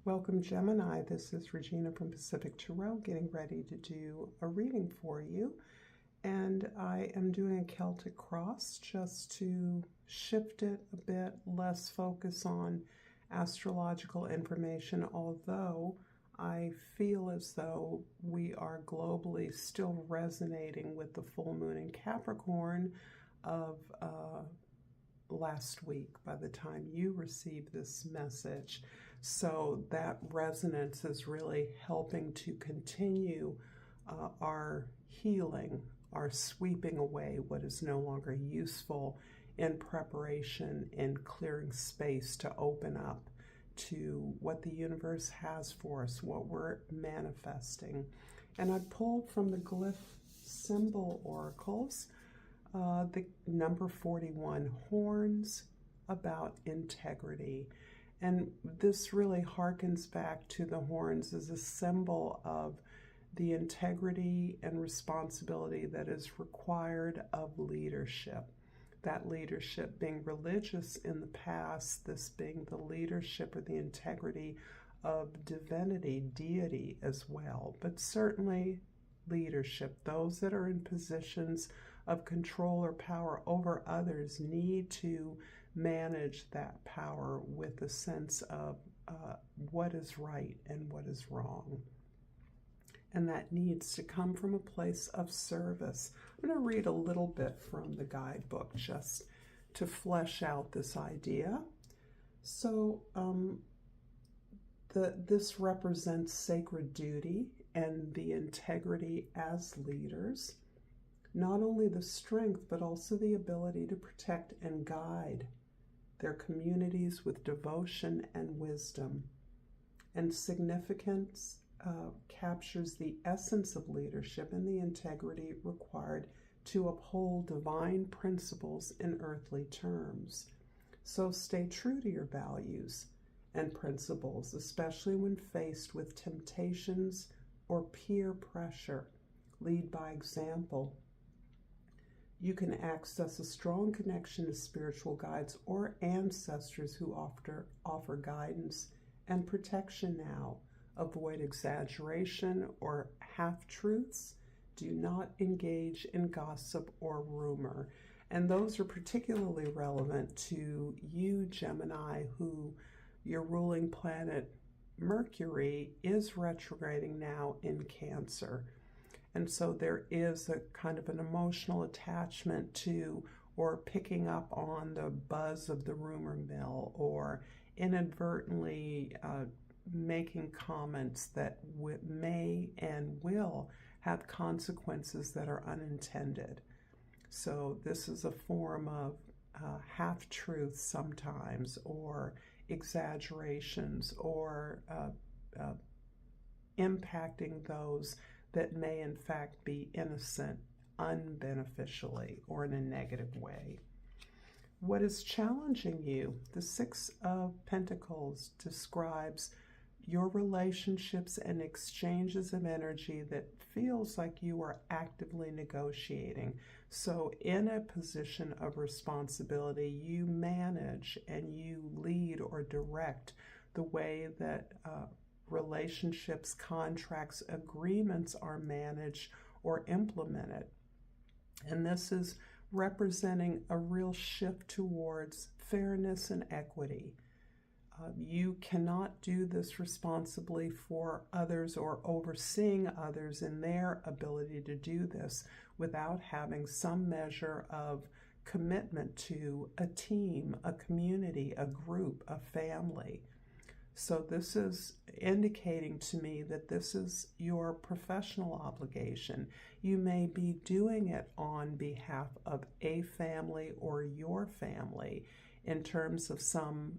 Welcome, Gemini. This is Regina from Pacific Tarot, getting ready to do a reading for you. And I am doing a Celtic cross just to shift it a bit, less focus on astrological information, although I feel as though we are globally still resonating with the full moon in Capricorn of last week by the time you receive this message. So that resonance is really helping to continue our healing, our sweeping away what is no longer useful in preparation and clearing space to open up to what the universe has for us, what we're manifesting. And I pulled from the glyph symbol oracles the number 41, horns, about integrity. And this really harkens back to the horns as a symbol of the integrity and responsibility that is required of leadership. That leadership being religious in the past, this being the leadership or the integrity of divinity, deity as well, but certainly leadership. Those that are in positions of control or power over others need to manage that power with a sense of what is right and what is wrong. And that needs to come from a place of service. I'm going to read a little bit from the guidebook just to flesh out this idea. So this represents sacred duty and the integrity as leaders. Not only the strength, but also the ability to protect and guide their communities with devotion and wisdom. And significance captures the essence of leadership and the integrity required to uphold divine principles in earthly terms. So stay true to your values and principles, especially when faced with temptations or peer pressure. Lead by example. You can access a strong connection to spiritual guides or ancestors who offer guidance and protection now. Avoid exaggeration or half-truths. Do not engage in gossip or rumor. And those are particularly relevant to you, Gemini, who your ruling planet Mercury is retrograding now in Cancer. And so there is a kind of an emotional attachment to or picking up on the buzz of the rumor mill or inadvertently making comments that may and will have consequences that are unintended. So this is a form of half-truths sometimes, or exaggerations, or impacting those that may in fact be innocent unbeneficially or in a negative way. What is challenging you? The Six of Pentacles describes your relationships and exchanges of energy that feels like you are actively negotiating. So in a position of responsibility, you manage and you lead or direct the way that relationships, contracts, agreements are managed or implemented. And this is representing a real shift towards fairness and equity. You cannot do this responsibly for others or overseeing others in their ability to do this without having some measure of commitment to a team, a community, a group, a family. So this is indicating to me that this is your professional obligation. You may be doing it on behalf of a family or your family in terms of some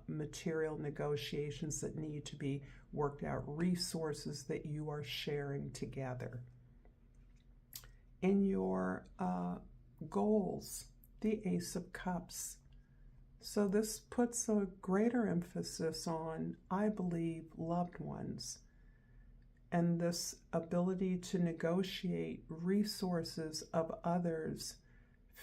material negotiations that need to be worked out, resources that you are sharing together. In your goals, the Ace of Cups. So this puts a greater emphasis on, I believe, loved ones, and this ability to negotiate resources of others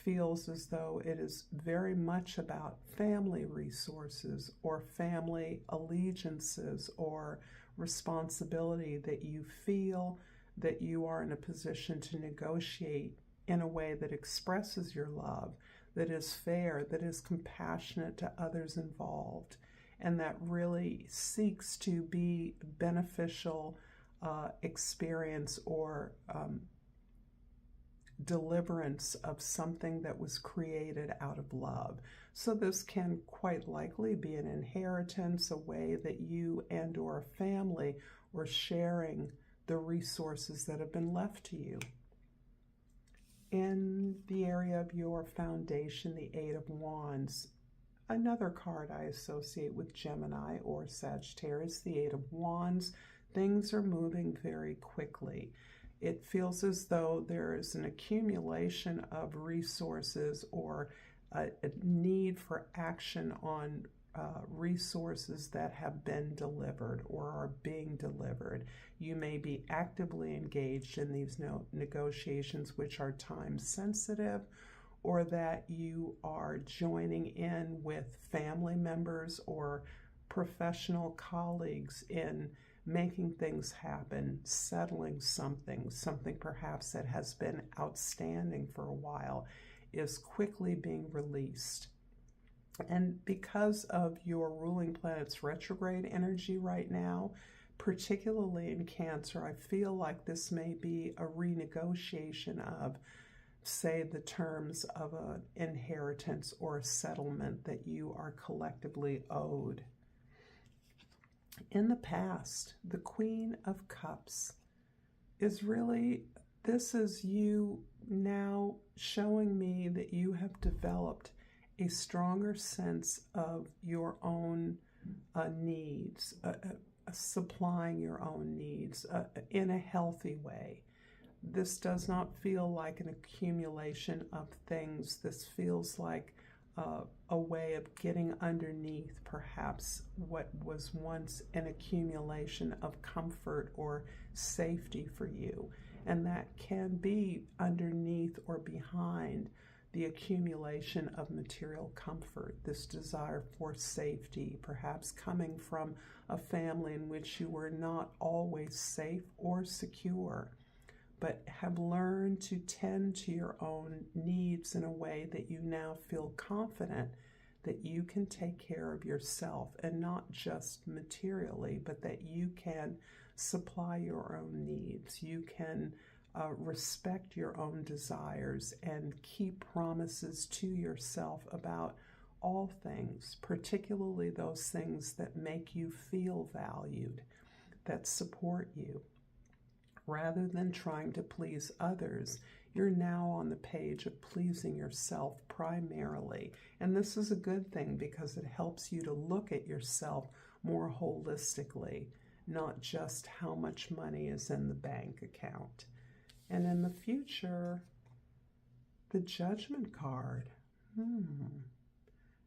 feels as though it is very much about family resources or family allegiances or responsibility, that you feel that you are in a position to negotiate in a way that expresses your love, that is fair, that is compassionate to others involved, and that really seeks to be beneficial experience or deliverance of something that was created out of love. So this can quite likely be an inheritance, a way that you and or a family were sharing the resources that have been left to you. In the area of your foundation, the Eight of Wands, another card I associate with Gemini or Sagittarius, the Eight of Wands, things are moving very quickly. It feels as though there is an accumulation of resources or a need for action on resources that have been delivered or are being delivered. You may be actively engaged in these negotiations, which are time sensitive, or that you are joining in with family members or professional colleagues in making things happen, settling something perhaps that has been outstanding for a while is quickly being released. And because of your ruling planet's retrograde energy right now, particularly in Cancer, I feel like this may be a renegotiation of, say, the terms of an inheritance or a settlement that you are collectively owed. In the past, the Queen of Cups is really, this is you now showing me that you have developed a stronger sense of your own needs, supplying your own needs in a healthy way. This does not feel like an accumulation of things. This feels like a way of getting underneath perhaps what was once an accumulation of comfort or safety for you. And that can be underneath or behind the accumulation of material comfort, this desire for safety, perhaps coming from a family in which you were not always safe or secure, but have learned to tend to your own needs in a way that you now feel confident that you can take care of yourself, and not just materially, but that you can supply your own needs. You can respect your own desires and keep promises to yourself about all things, particularly those things that make you feel valued, that support you. Rather than trying to please others, you're now on the page of pleasing yourself primarily. And this is a good thing because it helps you to look at yourself more holistically, not just how much money is in the bank account. And in the future, the Judgment card.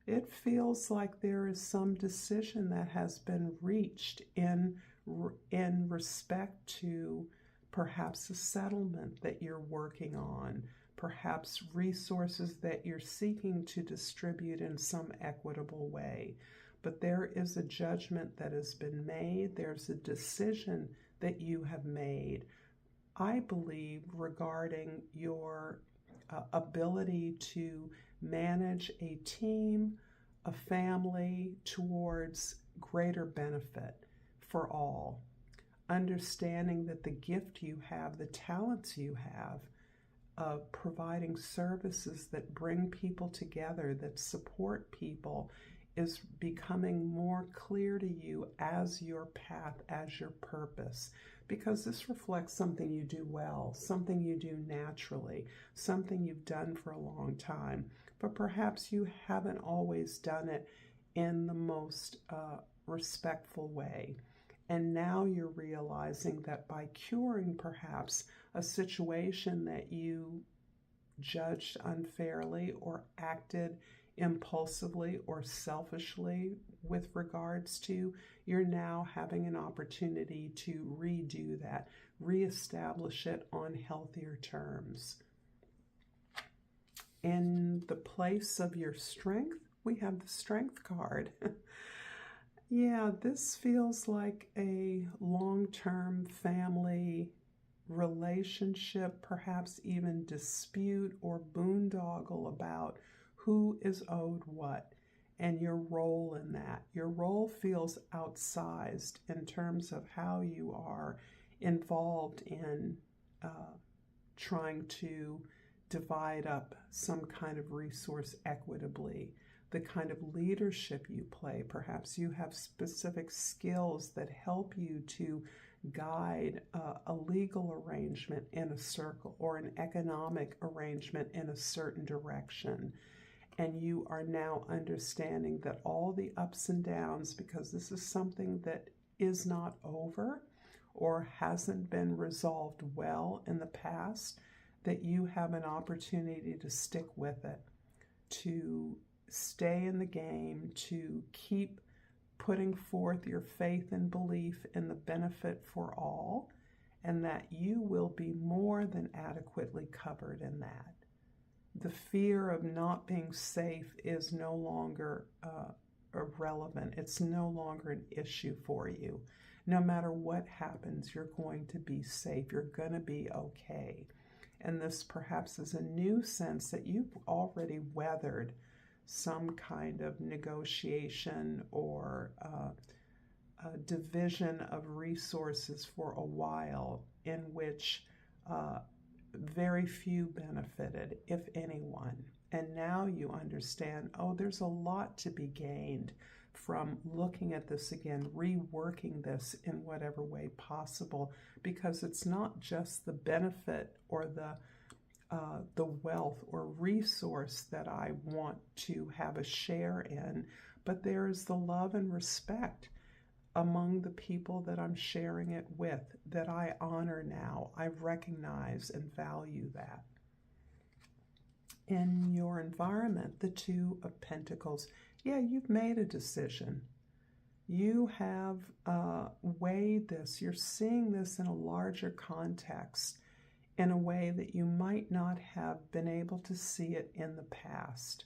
It feels like there is some decision that has been reached in respect to perhaps a settlement that you're working on, perhaps resources that you're seeking to distribute in some equitable way. But there is a judgment that has been made. There's a decision that you have made, I believe, regarding your ability to manage a team, a family, towards greater benefit for all. Understanding that the gift you have, the talents you have of providing services that bring people together, that support people, is becoming more clear to you as your path, as your purpose. Because this reflects something you do well, something you do naturally, something you've done for a long time. But perhaps you haven't always done it in the most respectful way. And now you're realizing that by curing perhaps a situation that you judged unfairly or acted impulsively or selfishly with regards to, you're now having an opportunity to redo that, reestablish it on healthier terms. In the place of your strength, we have the Strength card. Yeah, this feels like a long-term family relationship, perhaps even dispute or boondoggle about who is owed what and your role in that. Your role feels outsized in terms of how you are involved in trying to divide up some kind of resource equitably, the kind of leadership you play. Perhaps you have specific skills that help you to guide a legal arrangement in a circle or an economic arrangement in a certain direction. And you are now understanding that all the ups and downs, because this is something that is not over or hasn't been resolved well in the past, that you have an opportunity to stick with it, to stay in the game, to keep putting forth your faith and belief in the benefit for all, and that you will be more than adequately covered in that. The fear of not being safe is no longer irrelevant. It's no longer an issue for you. No matter what happens, you're going to be safe. You're going to be okay. And this perhaps is a new sense that you've already weathered some kind of negotiation or a division of resources for a while in which very few benefited, if anyone. And now you understand, oh, there's a lot to be gained from looking at this again, reworking this in whatever way possible, because it's not just the benefit or the wealth or resource that I want to have a share in, but there is the love and respect among the people that I'm sharing it with that I honor now. I recognize and value that. In your environment, the Two of Pentacles, yeah, you've made a decision. You have weighed this. You're seeing this in a larger context, in a way that you might not have been able to see it in the past.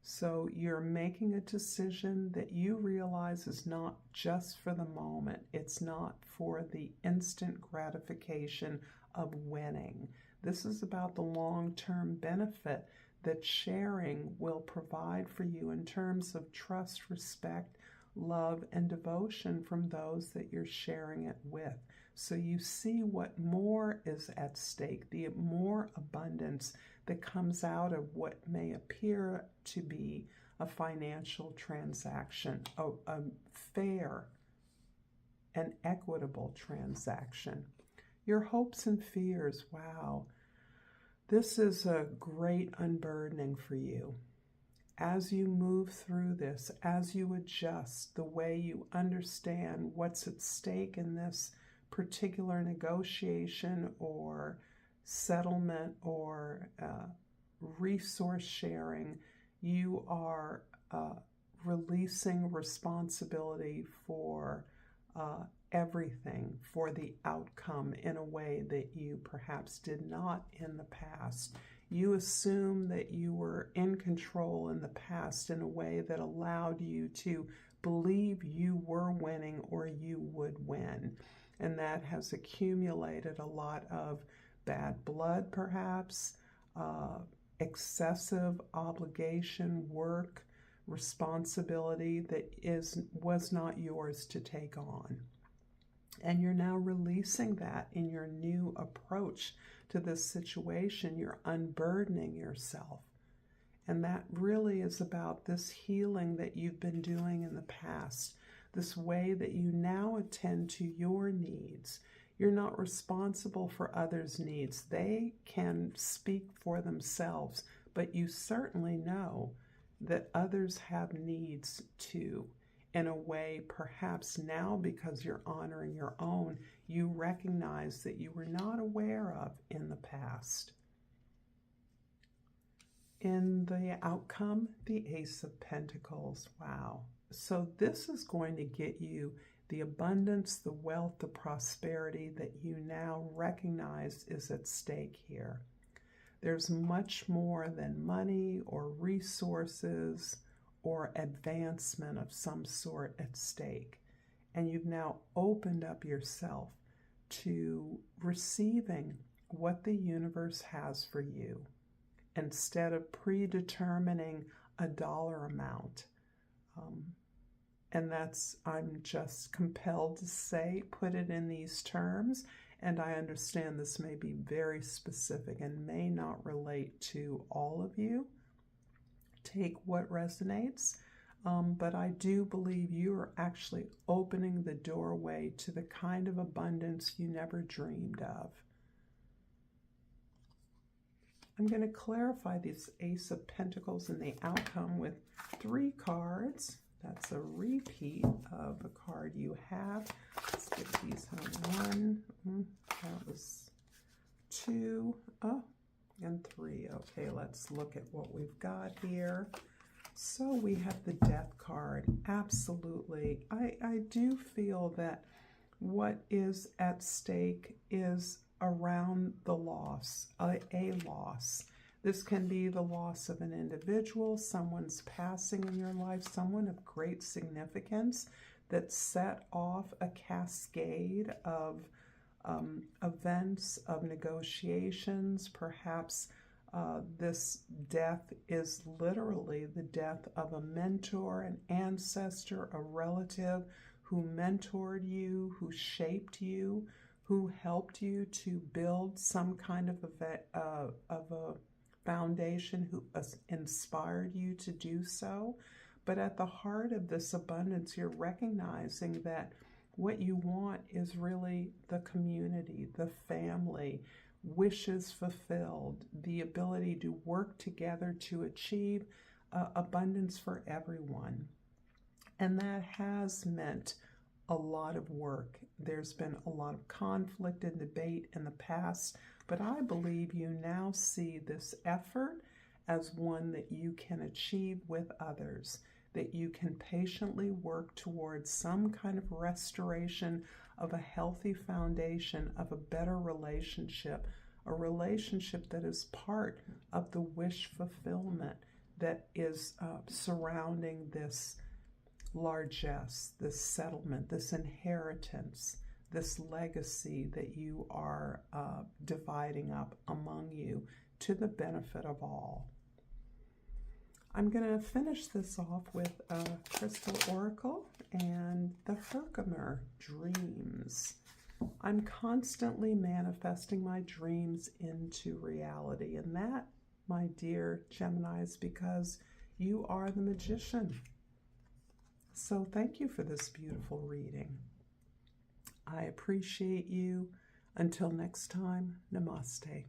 So you're making a decision that you realize is not just for the moment. It's not for the instant gratification of winning. This is about the long-term benefit that sharing will provide for you in terms of trust, respect, love, and devotion from those that you're sharing it with. So you see what more is at stake, the more abundance that comes out of what may appear to be a financial transaction, a fair and equitable transaction. Your hopes and fears, wow. This is a great unburdening for you. As you move through this, as you adjust the way you understand what's at stake in this particular negotiation or settlement or resource sharing, you are releasing responsibility for everything, for the outcome in a way that you perhaps did not in the past. You assume that you were in control in the past in a way that allowed you to believe you were winning or you would win. And that has accumulated a lot of bad blood, perhaps, excessive obligation, work, responsibility that was not yours to take on. And you're now releasing that in your new approach to this situation. You're unburdening yourself. And that really is about this healing that you've been doing in the past, this way that you now attend to your needs. You're not responsible for others' needs. They can speak for themselves, but you certainly know that others have needs too. In a way, perhaps now, because you're honoring your own, you recognize that you were not aware of in the past. In the outcome, the Ace of Pentacles. Wow. So this is going to get you the abundance, the wealth, the prosperity that you now recognize is at stake here. There's much more than money or resources or advancement of some sort at stake. And you've now opened up yourself to receiving what the universe has for you instead of predetermining a dollar amount. And that's, I'm just compelled to say, put it in these terms. And I understand this may be very specific and may not relate to all of you. Take what resonates. But I do believe you are actually opening the doorway to the kind of abundance you never dreamed of. I'm going to clarify this Ace of Pentacles and the outcome with 3 cards. That's a repeat of a card you have. Let's get these on 1. That was 2. Oh, and 3. Okay, let's look at what we've got here. So we have the Death card. Absolutely. I do feel that what is at stake is around the loss, a loss. This can be the loss of an individual, someone's passing in your life, someone of great significance that set off a cascade of events, of negotiations. Perhaps this death is literally the death of a mentor, an ancestor, a relative who mentored you, who shaped you, who helped you to build some kind of a foundation, who inspired you to do so. But at the heart of this abundance, you're recognizing that what you want is really the community, the family, wishes fulfilled, the ability to work together to achieve abundance for everyone. And that has meant a lot of work. There's been a lot of conflict and debate in the past, but I believe you now see this effort as one that you can achieve with others, that you can patiently work towards some kind of restoration of a healthy foundation of a better relationship, a relationship that is part of the wish fulfillment that is surrounding this largesse, this settlement, this inheritance, this legacy that you are dividing up among you to the benefit of all. I'm going to finish this off with a crystal oracle and the Herkimer dreams. I'm constantly manifesting my dreams into reality, and that, my dear Gemini, is because you are the magician. So thank you for this beautiful reading. I appreciate you. Until next time, namaste.